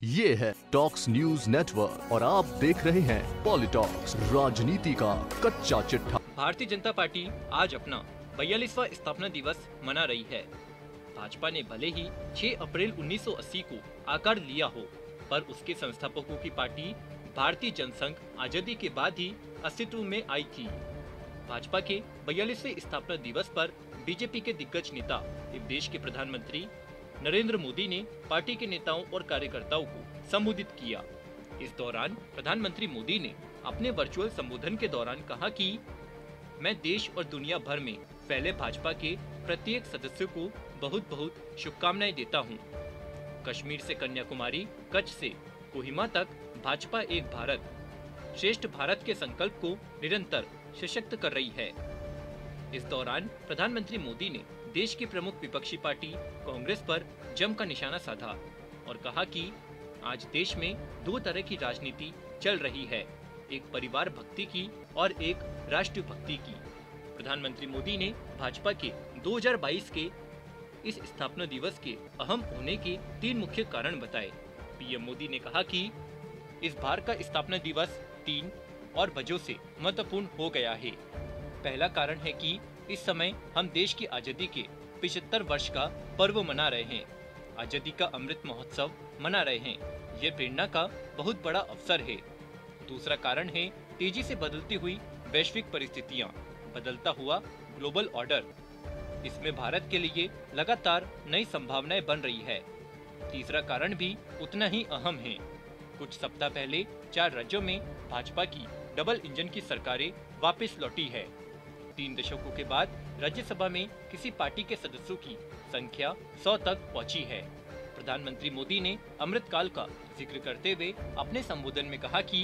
ये है talks news network और आप देख रहे हैं पॉलिटॉक्स, राजनीति का कच्चा चिट्ठा। भारतीय जनता पार्टी आज अपना 42वां स्थापना दिवस मना रही है। भाजपा ने भले ही 6 अप्रैल 1980 को आकार लिया हो, पर उसके संस्थापकों की पार्टी भारतीय जनसंघ आजादी के बाद ही अस्तित्व में आई थी। भाजपा के 42वें स्थापना दिवस पर बीजेपी के दिग्गज नेता एवं देश के प्रधानमंत्री नरेंद्र मोदी ने पार्टी के नेताओं और कार्यकर्ताओं को संबोधित किया। इस दौरान प्रधानमंत्री मोदी ने अपने वर्चुअल संबोधन के दौरान कहा कि मैं देश और दुनिया भर में फैले भाजपा के प्रत्येक सदस्य को बहुत बहुत शुभकामनाएं देता हूं। कश्मीर से कन्याकुमारी, कच्छ से कोहिमा तक भाजपा एक भारत श्रेष्ठ भारत के संकल्प को निरंतर सशक्त कर रही है। इस दौरान प्रधानमंत्री मोदी ने देश की प्रमुख विपक्षी पार्टी कांग्रेस पर जम का निशाना साधा और कहा कि आज देश में दो तरह की राजनीति चल रही है, एक परिवार भक्ति की और एक राष्ट्रीय भक्ति की। प्रधानमंत्री मोदी ने भाजपा के 2022 के इस स्थापना दिवस के अहम होने के 3 मुख्य कारण बताए। पीएम मोदी ने कहा कि इस बार का स्थापना दिवस 3 और वजहों से महत्वपूर्ण हो गया है। पहला कारण है कि इस समय हम देश की आजादी के 75 वर्ष का पर्व मना रहे हैं, आजादी का अमृत महोत्सव मना रहे हैं। ये प्रेरणा का बहुत बड़ा अवसर है। दूसरा कारण है तेजी से बदलती हुई वैश्विक परिस्थितियां, बदलता हुआ ग्लोबल ऑर्डर। इसमें भारत के लिए लगातार नई संभावनाएं बन रही है। तीसरा कारण भी उतना ही अहम है। कुछ सप्ताह पहले 4 राज्यों में भाजपा की डबल इंजन की सरकारें वापस लौटी है। 3 दशकों के बाद राज्यसभा में किसी पार्टी के सदस्यों की संख्या 100 तक पहुंची है। प्रधानमंत्री मोदी ने अमृतकाल का जिक्र करते हुए अपने संबोधन में कहा कि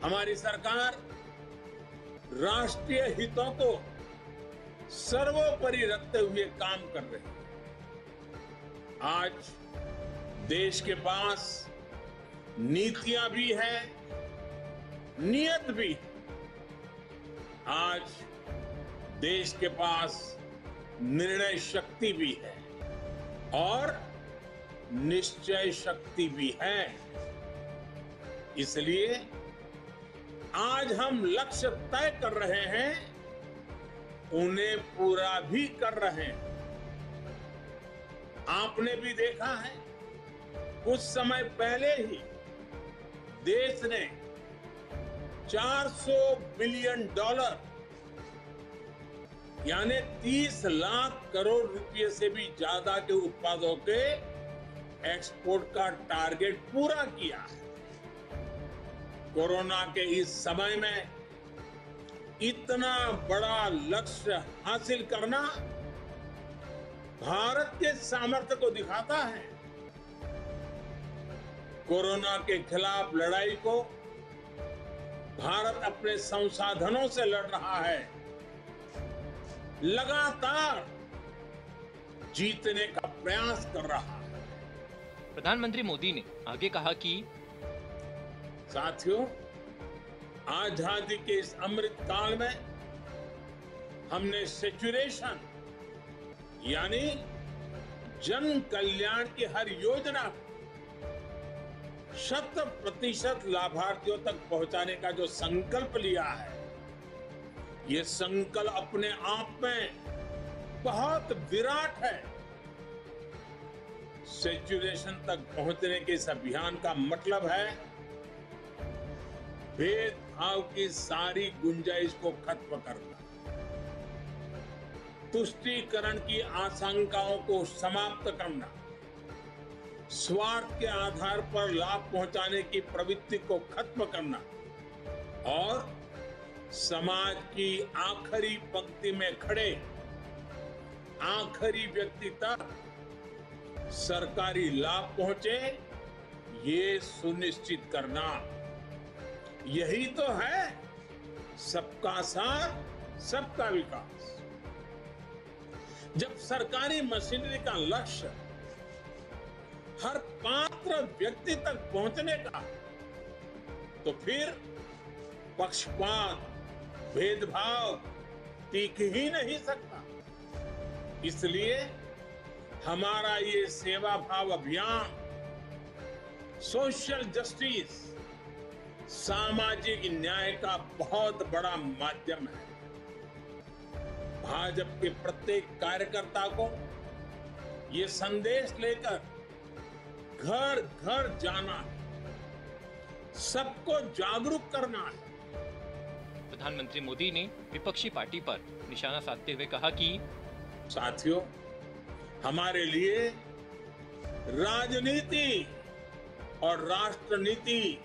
हमारी सरकार राष्ट्रीय हितों को सर्वोपरि रखते हुए काम कर रही है। आज देश के पास नीतियां भी है, नियत भी है। आज देश के पास निर्णय शक्ति भी है और निश्चय शक्ति भी है। इसलिए आज हम लक्ष्य तय कर रहे हैं, उन्हें पूरा भी कर रहे हैं। आपने भी देखा है, कुछ समय पहले ही देश ने $400 बिलियन यानी 30 लाख करोड़ रुपए से भी ज्यादा के उत्पादों के एक्सपोर्ट का टारगेट पूरा किया है। कोरोना के इस समय में इतना बड़ा लक्ष्य हासिल करना भारत के सामर्थ्य को दिखाता है। कोरोना के खिलाफ लड़ाई को भारत अपने संसाधनों से लड़ रहा है, लगातार जीतने का प्रयास कर रहा है। प्रधानमंत्री मोदी ने आगे कहा कि साथियों, आजादी के इस अमृत काल में हमने सेचुरेशन यानी जन कल्याण की हर योजना 100% लाभार्थियों तक पहुंचाने का जो संकल्प लिया है, ये संकल्प अपने आप में बहुत विराट है। सेचुरेशन तक पहुंचने के इस अभियान का मतलब है भेदभाव की सारी गुंजाइश को खत्म करना, तुष्टीकरण की आशंकाओं को समाप्त करना, स्वार्थ के आधार पर लाभ पहुंचाने की प्रवृत्ति को खत्म करना और समाज की आखिरी पंक्ति में खड़े आखिरी व्यक्ति तक सरकारी लाभ पहुंचे, ये सुनिश्चित करना। यही तो है सबका साथ सबका विकास। जब सरकारी मशीनरी का लक्ष्य हर पात्र व्यक्ति तक पहुंचने का, तो फिर पक्षपात, भेदभाव टिक ही नहीं सकता। इसलिए हमारा ये सेवा भाव अभियान सोशल जस्टिस, सामाजिक न्याय का बहुत बड़ा माध्यम है। भाजपा के प्रत्येक कार्यकर्ता को ये संदेश लेकर घर घर जाना है, सबको जागरूक करना है। प्रधानमंत्री मोदी ने विपक्षी पार्टी पर निशाना साधते हुए कहा कि साथियों, हमारे लिए राजनीति और राष्ट्रनीति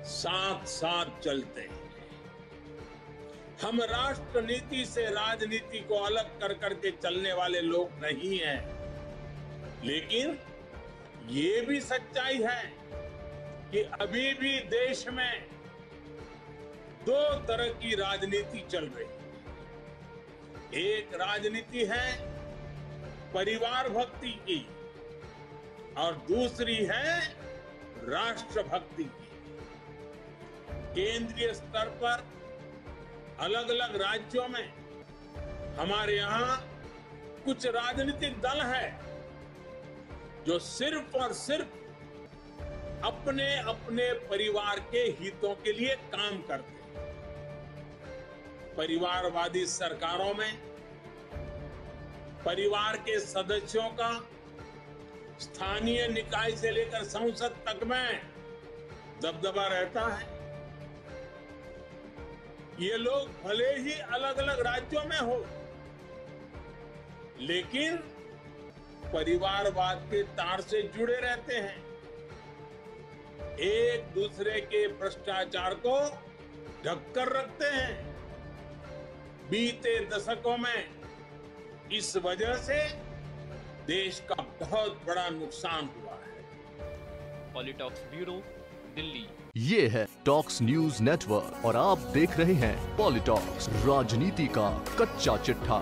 साथ साथ चलते हैं। हम राष्ट्रनीति से राजनीति को अलग कर करके चलने वाले लोग नहीं हैं, लेकिन ये भी सच्चाई है कि अभी भी देश में दो तरह की राजनीति चल रही है। एक राजनीति है परिवार भक्ति की और दूसरी है राष्ट्र भक्ति की। केंद्रीय स्तर पर अलग अलग राज्यों में हमारे यहाँ कुछ राजनीतिक दल है जो सिर्फ और सिर्फ अपने अपने परिवार के हितों के लिए काम करते हैं। परिवारवादी सरकारों में परिवार के सदस्यों का स्थानीय निकाय से लेकर संसद तक में दबदबा रहता है। ये लोग भले ही अलग अलग राज्यों में हो, लेकिन परिवारवाद के तार से जुड़े रहते हैं। एक दूसरे के भ्रष्टाचार को ढककर रखते हैं। बीते दशकों में इस वजह से देश का बहुत बड़ा नुकसान हुआ है। पॉलिटॉक्स ब्यूरो, दिल्ली। ये है टॉक्स न्यूज नेटवर्क और आप देख रहे हैं पॉलिटॉक्स, राजनीति का कच्चा चिट्ठा।